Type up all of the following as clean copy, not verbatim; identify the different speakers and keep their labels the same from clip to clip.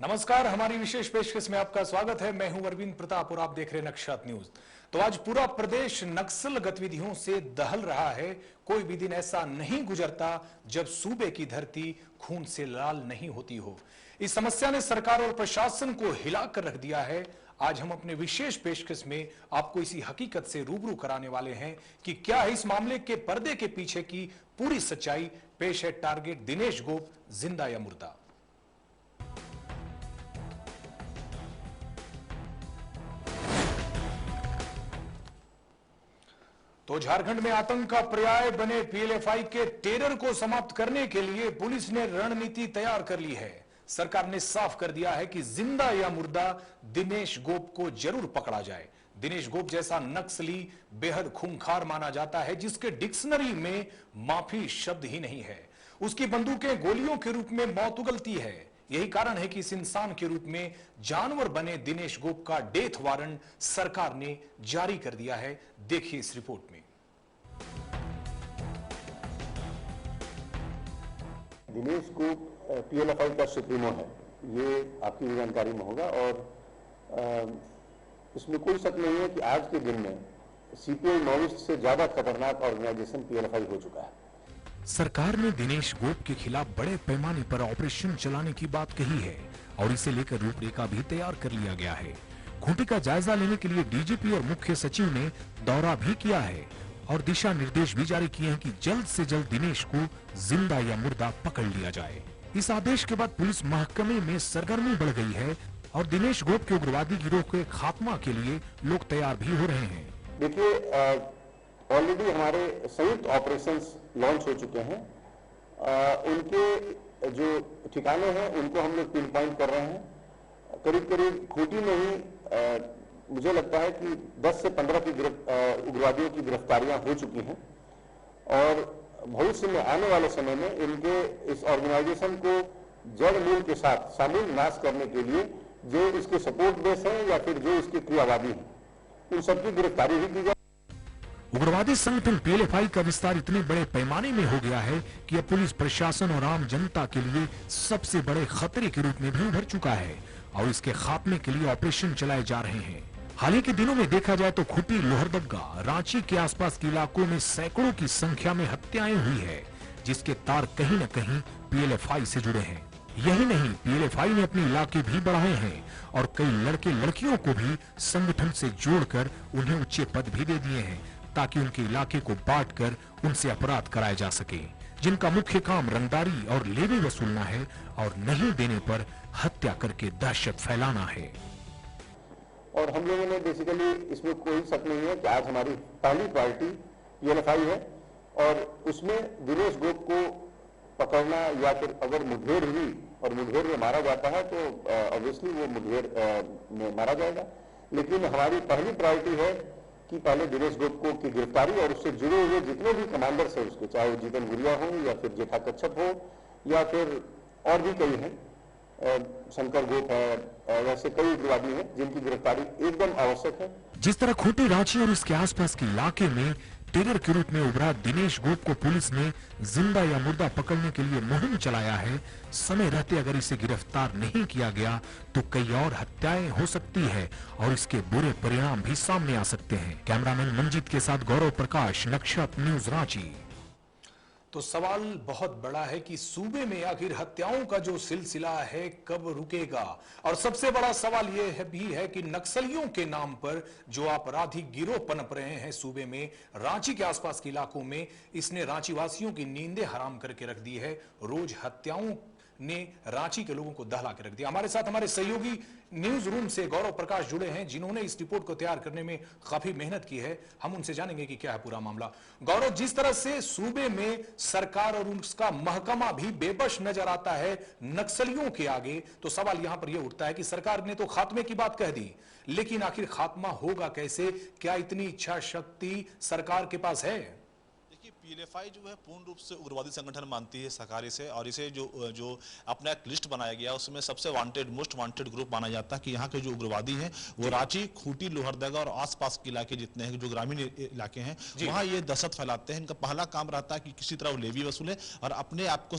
Speaker 1: नमस्कार, हमारी विशेष पेशकश में आपका स्वागत है। मैं हूं अरविंद प्रताप और आप देख रहे हैं नक्शत न्यूज। तो आज पूरा प्रदेश नक्सल गतिविधियों से दहल रहा है। कोई भी दिन ऐसा नहीं गुजरता जब सूबे की धरती खून से लाल नहीं होती हो। इस समस्या ने सरकार और प्रशासन को हिलाकर रख दिया है। आज हम अपने विशेष पेशकश में आपको इसी हकीकत से रूबरू कराने वाले हैं कि क्या है इस मामले के पर्दे के पीछे की पूरी सच्चाई। पेश है टारगेट दिनेश गोप, जिंदा या मुर्दा। तो झारखंड में आतंक का पर्याय बने पीएलएफआई के टेरर को समाप्त करने के लिए पुलिस ने रणनीति तैयार कर ली है। सरकार ने साफ कर दिया है कि जिंदा या मुर्दा दिनेश गोप को जरूर पकड़ा जाए। दिनेश गोप जैसा नक्सली बेहद खूंखार माना जाता है, जिसके डिक्शनरी में माफी शब्द ही नहीं है। उसकी बंदूकें गोलियों के रूप में मौत उगलती है। यही कारण है कि इस इंसान के रूप में जानवर बने दिनेश गोप का डेथ वारंट सरकार ने जारी कर दिया है। देखिए इस रिपोर्ट में।
Speaker 2: दिनेश गोप पीएलएफआई का सुप्रीमो है, ये आपकी भी जानकारी में होगा। और इसमें कोई शक नहीं है कि आज के दिन में सीपीआई माओइस्ट से ज्यादा खतरनाक ऑर्गेनाइजेशन पीएलएफआई हो चुका है।
Speaker 1: सरकार ने दिनेश गोप के खिलाफ बड़े पैमाने पर ऑपरेशन चलाने की बात कही है और इसे लेकर रूपरेखा भी तैयार कर लिया गया है। खूंटी का जायजा लेने के लिए डीजीपी और मुख्य सचिव ने दौरा भी किया है और दिशा निर्देश भी जारी किए हैं कि जल्द से जल्द दिनेश को जिंदा या मुर्दा पकड़ लिया जाए। इस आदेश के बाद पुलिस महकमे में सरगर्मी बढ़ गई है और दिनेश गोप के उग्रवादी गिरोह के खात्मा के लिए लोग तैयार भी हो रहे हैं।
Speaker 2: देखिए, ऑलरेडी हमारे संयुक्त ऑपरेशंस लॉन्च हो चुके हैं। उनके जो ठिकाने हैं उनको हम लोग पिन पॉइंट कर रहे हैं। करीब करीब खूंटी में ही मुझे लगता है कि 10 से 15 की उग्रवादियों की गिरफ्तारियां हो चुकी हैं और भविष्य में आने वाले समय में इनके इस ऑर्गेनाइजेशन को जड़ मूल के साथ शामिल नाश करने के लिए जो इसके सपोर्ट बेस है या फिर जो इसके क्रियावादी हैं, उन सबकी गिरफ्तारी भी की जाए।
Speaker 1: उग्रवादी संगठन पीएलएफआई का विस्तार इतने बड़े पैमाने में हो गया है कि अब पुलिस प्रशासन और आम जनता के लिए सबसे बड़े खतरे के रूप में भी उभर चुका है और इसके खात्मे के लिए ऑपरेशन चलाए जा रहे हैं। हाल ही के दिनों में देखा जाए तो खूंटी, लोहरदगा, रांची के आसपास के इलाकों में सैकड़ों की संख्या में हत्याएं हुई है, जिसके तार कहीं न कहीं पीएलएफआई से जुड़े हैं। यही नहीं, पीएलएफआई ने अपने इलाके भी बढ़ाए हैं और कई लड़के लड़कियों को भी संगठन से जोड़कर उन्हें उच्च पद भी दे दिए हैं ताकि उनके इलाके को बांटकर उनसे अपराध कराए जा सके, जिनका मुख्य काम रंगदारी और लेवी वसूलना है और नहीं देने पर हत्या करके दहशत फैलाना है।
Speaker 2: और हम लोगों ने बेसिकली इसमें कोई शक नहीं है कि आज हमारी पहली पार्टी पीएलएफआई है और उसमें दिनेश गोप को पकड़ना या फिर अगर मुठभेड़ हुई और मुठभेड़ में मारा जाता है तो ऑब्वियसली वो मुठभेड़ में मारा जाएगा। लेकिन हमारी पहली प्रायोरिटी है कि पहले दिनेश गोप को की गिरफ्तारी और उससे जुड़े हुए जितने भी कमांडर्स हैं उसके, चाहे वो जीतन गुड़िया हो या फिर जेठा कच्छप हो या फिर और भी कई हैं, शंकर गोप है, वैसे कई उग्रवादी हैं जिनकी गिरफ्तारी एकदम आवश्यक है।
Speaker 1: जिस तरह खूंटी, रांची और इसके आसपास के इलाके में टेरर के रूप में उभरा दिनेश गोप को पुलिस ने जिंदा या मुर्दा पकड़ने के लिए मुहिम चलाया है, समय रहते अगर इसे गिरफ्तार नहीं किया गया तो कई और हत्याएं हो सकती है और इसके बुरे परिणाम भी सामने आ सकते हैं। कैमरामैन मंजीत के साथ गौरव प्रकाश, नक्शत न्यूज, रांची। तो सवाल बहुत बड़ा है कि सूबे में आखिर हत्याओं का जो सिलसिला है कब रुकेगा। और सबसे बड़ा सवाल यह भी है कि नक्सलियों के नाम पर जो आपराधिक गिरोह पनप रहे हैं सूबे में, रांची के आसपास के इलाकों में, इसने रांची वासियों की नींदें हराम करके रख दी है। रोज हत्याओं ने रांची के लोगों को दहला के रख दिया। हमारे साथ हमारे सहयोगी न्यूज रूम से गौरव प्रकाश जुड़े हैं, जिन्होंने इस रिपोर्ट को तैयार करने में काफी मेहनत की है। हम उनसे जानेंगे कि क्या है पूरा मामला। गौरव, जिस तरह से सूबे में सरकार और उसका महकमा भी बेबस नजर आता है नक्सलियों के आगे, तो सवाल यहां पर यह उठता है कि सरकार ने तो खात्मे की बात कह दी, लेकिन आखिर खात्मा होगा कैसे? क्या इतनी इच्छा शक्ति सरकार के पास है?
Speaker 3: पीएलएफआई जो है पूर्ण रूप से उग्रवादी संगठन मानती है सरकारी से, और इसे जो अपना एक लिस्ट बनाया गया उसमें सबसे वांटेड, मोस्ट वांटेड ग्रुप माना जाता है कि यहाँ के जो उग्रवादी हैं वो रांची, खूंटी, लोहरदगा और आसपास के इलाके जितने हैं, जो ग्रामीण इलाके हैं, वहाँ ये दहशत फैलाते हैं। इनका पहला काम रहता है कि किसी तरह वो लेवी वसूलें और अपने आप को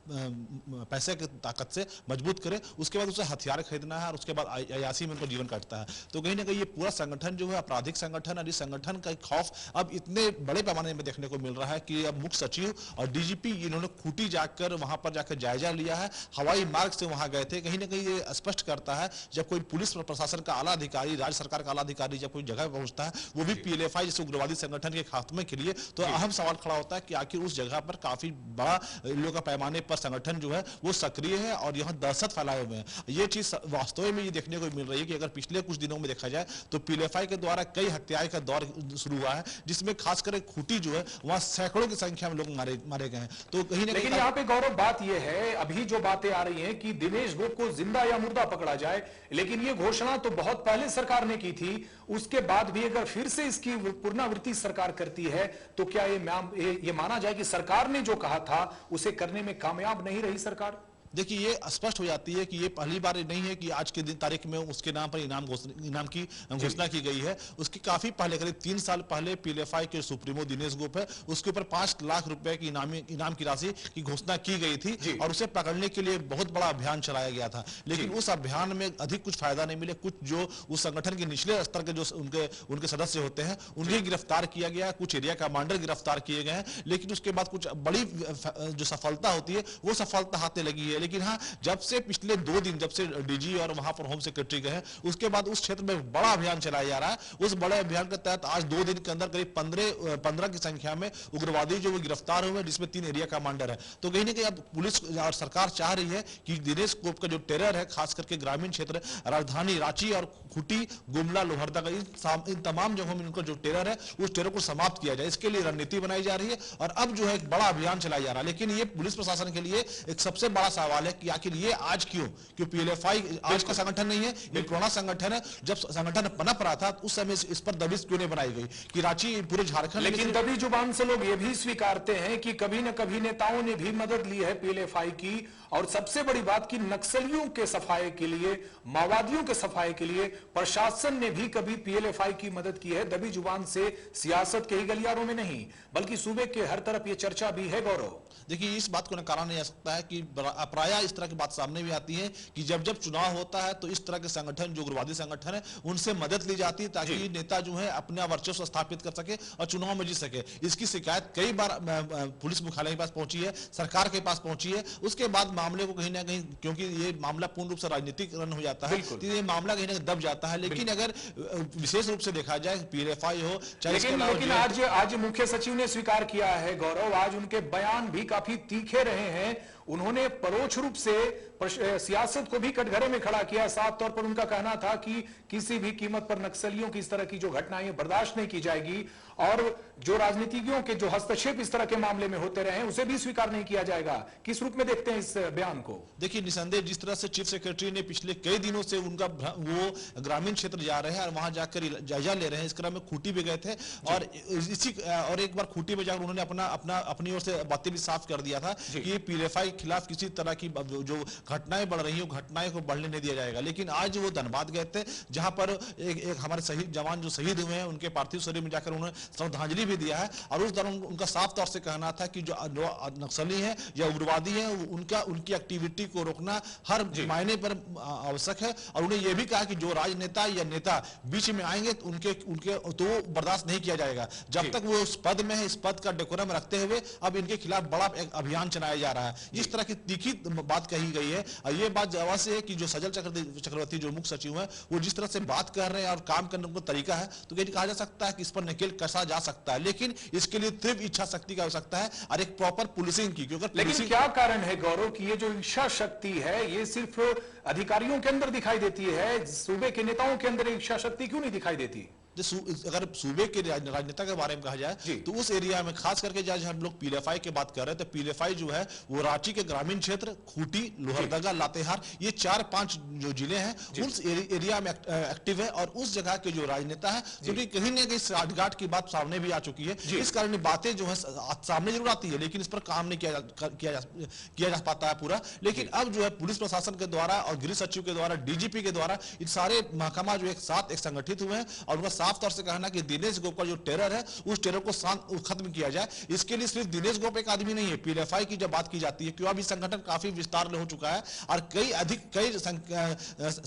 Speaker 3: पैसे की ताकत से मजबूत करे, उसके बाद उसे हथियार खरीदना है और उसके बाद अयासी में उनका जीवन काटता है। तो कहीं ना कहीं ये पूरा संगठन जो है आपराधिक संगठन, और इस संगठन का खौफ अब इतने बड़े पैमाने में देखने को मिल रहा है कि अब मुख्य सचिव और डीजीपी इन्होंने खूंटी जाकर वहां पर जाकर जायजा लिया है, हवाई मार्ग से वहां गए थे। कहीं ना कहीं ये स्पष्ट करता है जब कोई पुलिस प्रशासन का आला अधिकारी, राज्य सरकार का आला अधिकारी जब कोई जगह पहुंचता है, वो भी पीएलएफआई जैसे उग्रवादी संगठन के खात्मे के लिए, तो अहम सवाल खड़ा होता है कि आखिर उस जगह पर काफी बड़ा लोगों का पैमाने पर संगठन जो है वो सक्रिय है और यहाँ दहशत फैलाए हुए हैं। ये चीज वास्तव में ये देखने को मिल रही है कि अगर पिछले कुछ दिनों में देखा जाए तो पीएलएफआई के द्वारा कई हत्याएं का दौर शुरू हुआ है, जिसमें खासकर खूंटी जो है वहां सैकड़ों की संख्या में लोग मारे गए हैं। तो कहीं ना
Speaker 4: लेकिन यहाँ पे गौरव बात यह है, अभी जो बातें आ रही हैं कि दिनेश गोप को जिंदा या मुर्दा पकड़ा जाए, लेकिन ये घोषणा तो बहुत पहले सरकार ने की थी। उसके बाद भी अगर फिर से इसकी पुनरावृत्ति सरकार करती है तो क्या ये माना जाए कि सरकार ने जो कहा था उसे करने में कामयाब नहीं रही सरकार?
Speaker 3: देखिए ये स्पष्ट हो जाती है कि ये पहली बार नहीं है कि आज के दिन तारीख में उसके नाम पर इनाम की घोषणा की गई है। उसकी काफी पहले, करीब 3 साल पहले पीएलएफआई के सुप्रीमो दिनेश गोप है, उसके ऊपर 5 लाख रुपए की इनाम की राशि की घोषणा की गई थी और उसे पकड़ने के लिए बहुत बड़ा अभियान चलाया गया था। लेकिन उस अभियान में अधिक कुछ फायदा नहीं मिले। कुछ जो उस संगठन के निचले स्तर के जो उनके सदस्य होते हैं उन्हें गिरफ्तार किया गया, कुछ एरिया कमांडर गिरफ्तार किए गए हैं, लेकिन उसके बाद कुछ बड़ी जो सफलता होती है वो सफलता हाथ लगी है। लेकिन हाँ, जब से पिछले 2 दिन जब से डीजी और वहां पर होम सेक्रेटरी गए, उसके बाद उस क्षेत्र में बड़ा अभियान चलाया जा रहा है। उस बड़े अभियान के तहत आज 2 दिन के अंदर करीब 15 की संख्या में उग्रवादी जो वो गिरफ्तार हुए, जिसमें 3 एरिया कमांडर है। तो कहीं ना कहीं अब पुलिस और सरकार चाह रही है कि दिनेश गोप का जो टेरर है, खास करके ग्रामीण क्षेत्र राजधानी रांची और खूंटी, गुमला, लोहरदगा, इन तमाम जगहों में उनका जो टेरर है उस टेरर को समाप्त किया जाए, इसके लिए रणनीति बनाई जा रही है और अब जो है एक बड़ा अभियान चलाया जा रहा है। लेकिन ये पुलिस प्रशासन के लिए एक सबसे बड़ा सवाल है कि आखिर ये आज क्यों पीएलएफआई आज का संगठन नहीं है, ये पुराना संगठन है। जब संगठन पनप रहा था उस समय इस पर दबिश क्यों नहीं बनाई गई कि रांची पूरे झारखंड।
Speaker 4: लेकिन दबी जुबान से लोग ये भी स्वीकारते हैं कि कभी न कभी नेताओं ने भी मदद ली है पीएलएफआई की, और सबसे बड़ी बात कि नक्सलियों के सफाये के लिए, माओवादियों के सफाये के लिए प्रशासन ने भी कभी पीएलएफआई की मदद की है। दबी जुबान से सियासत के ही गलियारों में नहीं बल्कि सूबे के हर तरफ ये चर्चा भी है। गौरव
Speaker 3: देखिए इस बात को नकारा नहीं जा सकता है कि प्रायः इस तरह की बात सामने भी आती है कि जब चुनाव होता है तो इस तरह के संगठन जो उग्रवादी संगठन है उनसे मदद ली जाती है ताकि नेता जो है अपना वर्चस्व स्थापित कर सके और चुनाव में जीत सके। इसकी शिकायत कई बार पुलिस मुख्यालय के पास पहुंची है, सरकार के पास पहुंची है। उसके बाद मामले को कहीं ना कहीं, क्योंकि ये मामला पूर्ण रूप से राजनीतिकरण हो जाता है, तो ये मामला कहीं ना कहीं दब जाता है। लेकिन अगर विशेष रूप से देखा जाए पीएलएफआई हो चाहे,
Speaker 4: लेकिन आज मुख्य सचिव ने स्वीकार किया है गौरव, आज उनके बयान भी काफी तीखे रहे हैं। उन्होंने परोक्ष रूप से सियासत को भी कटघरे में खड़ा किया। साफ तौर पर उनका कहना था कि किसी भी कीमत पर नक्सलियों की इस तरह की जो घटनाएं बर्दाश्त नहीं की जाएगी और जो राजनीतिज्ञों के जो हस्तक्षेप इस तरह के मामले में होते रहे उसे भी स्वीकार नहीं किया जाएगा। किस रूप में देखते हैं इस बयान को? देखिए
Speaker 3: निसंदेह जिस तरह से चीफ सेक्रेटरी ने पिछले कई दिनों से उनका वो ग्रामीण क्षेत्र जा रहे हैं और वहां जाकर जायजा ले रहे हैं, इस क्रम में खूंटी भी गए थे और एक बार खूंटी में जाकर उन्होंने अपनी ओर से बातें भी साफ कर दिया था कि पीएलएफआई के खिलाफ किसी तरह की जो घटनाएं बढ़ रही हैं घटनाएं को बढ़ने नहीं दिया जाएगा। लेकिन आज वो धनबाद गए थे जहां पर एक हमारे शहीद जवान जो शहीद हुए हैं उनके पार्थिव शरीर में जाकर उन्होंने श्रद्धांजलि भी दिया है और उस दौरान उनका साफ तौर से कहना था कि जो नक्सली हैं या उग्रवादी हैं उनकी एक्टिविटी को रोकना हर मायने पर आवश्यक है। और उन्हें यह भी कहा कि जो राजनेता या नेता बीच में आएंगे तो उनके तो बर्दाश्त नहीं किया जाएगा जब तक वो उस पद में है। इस पद का डेकोरम रखते हुए अब इनके खिलाफ बड़ा अभियान चलाया जा रहा है। इस तरह की तीखी बात कही गई है और ये बात जवाब से है कि जो सजल चक्रवर्ती जो मुख्य सचिव है वो जिस तरह से बात कर रहे हैं और काम करने का तरीका है तो कहा जा सकता है कि इस पर नकेल कसा जा सकता है। लेकिन इसके लिए तीव्र इच्छा शक्ति की आवश्यकता है और एक प्रॉपर पुलिसिंग की। क्योंकि
Speaker 4: लेकिन क्या कारण है गौरव कि ये जो इच्छा शक्ति है ये सिर्फ अधिकारियों के अंदर दिखाई देती है, सूबे के नेताओं के अंदर इच्छा शक्ति क्यों नहीं दिखाई देती?
Speaker 3: अगर सूबे के राजनेता के बारे में कहा जाए तो उस एरिया में खास करके जब हम लोग पीएलएफआई की बात कर रहे हैं तो पीएलएफआई जो है वो रांची के ग्रामीण क्षेत्र, खूंटी, लोहरदगा, लातेहार, ये 4-5 जो जिले हैं उस एरिया में एक्टिव है और उस जगह के जो राजनेता है क्योंकि कहीं ना कहीं साठगांठ की बात सामने भी आ चुकी है। इस कारण बातें जो है सामने जरूर आती है लेकिन इस पर काम नहीं किया जा पाता है पूरा। लेकिन अब जो है पुलिस प्रशासन के द्वारा और गृह सचिव के द्वारा, डीजीपी के द्वारा इन सारे महकमा जो एक साथ एक संगठित हुए हैं और उनका साफ तौर से कहना कि दिनेश गोप का जो टेरर है उस टेरर को खत्म किया जाए। इसके लिए सिर्फ दिनेश गोप एक आदमी नहीं है। पीएलएफआई की जब बात की जाती है, क्यों अभी संगठन काफी विस्तार हो चुका है और कई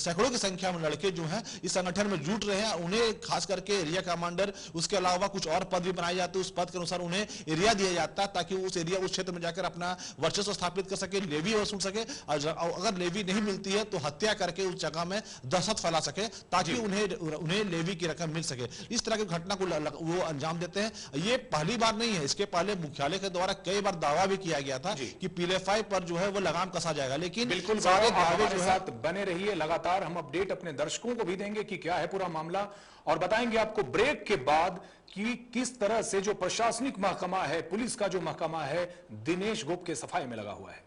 Speaker 3: सैकड़ों की संख्या में लड़के जो हैं इस संगठन में जुट रहे हैं। उन्हें खास करके एरिया कमांडर, उसके अलावा कुछ और पद भी बनाए जाते हैं, उस पद के अनुसार उन्हें एरिया दिया जाता है ताकि उस क्षेत्र में जाकर अपना वर्चस्व स्थापित कर सके, लेवी वसूल सके, और अगर लेवी नहीं मिलती है तो हत्या करके उस जगह में दहशत फैला सके ताकि उन्हें लेवी की रकम मिल सके। इस तरह की घटना को वो अंजाम देते हैं। ये पहली बार नहीं है, इसके पहले मुख्यालय के द्वारा कई बार दावा भी किया गया था कि पीएलएफआई पर जो है वो लगाम कसा जाएगा, लेकिन
Speaker 4: बिल्कुल सारे दावे जो है बने रहिए। लगातार हम अपडेट अपने दर्शकों को भी देंगे कि क्या है पूरा मामला, और बताएंगे आपको ब्रेक के बाद कि किस तरह से जो प्रशासनिक महकमा है, पुलिस का जो महकमा है, दिनेश गोप के सफाई में लगा हुआ है।